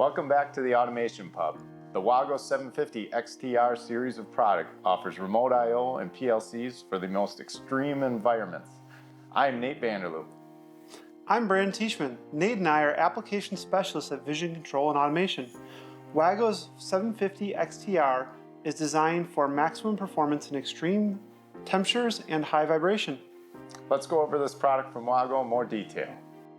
Welcome back to the Automation Pub. The WAGO 750 XTR series of product offers remote I/O and PLCs for the most extreme environments. I'm Nate Vanderloop. I'm Brandon Teichman. Nate and I are application specialists at Vision Control and Automation. WAGO's 750 XTR is designed for maximum performance in extreme temperatures and high vibration. Let's go over this product from WAGO in more detail.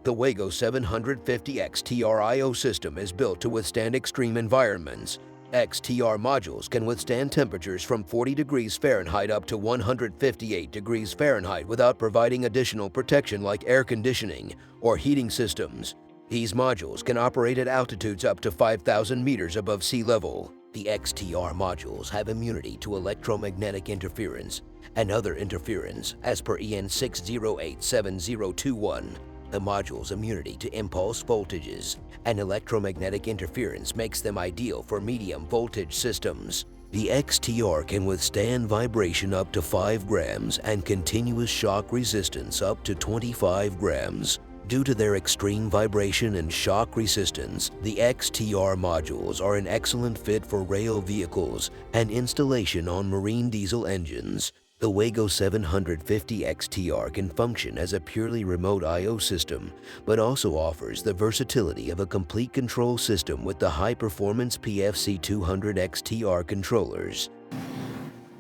The WAGO 750 XTR I/O system is built to withstand extreme environments. XTR modules can withstand temperatures from 40 degrees Fahrenheit up to 158 degrees Fahrenheit without providing additional protection like air conditioning or heating systems. These modules can operate at altitudes up to 5,000 meters above sea level. The XTR modules have immunity to electromagnetic interference and other interference as per EN 6087021. The module's immunity to impulse voltages and electromagnetic interference makes them ideal for medium voltage systems. The XTR can withstand vibration up to 5 grams and continuous shock resistance up to 25 grams. Due to their extreme vibration and shock resistance, the XTR modules are an excellent fit for rail vehicles and installation on marine diesel engines. The WAGO 750 XTR can function as a purely remote I/O system, but also offers the versatility of a complete control system with the high-performance PFC200 XTR controllers.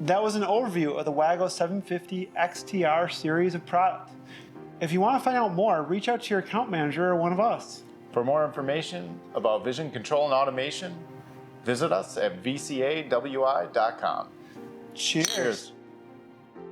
That was an overview of the WAGO 750 XTR series of product. If you want to find out more, reach out to your account manager or one of us. For more information about Vision Control and Automation, visit us at vcawi.com. Cheers.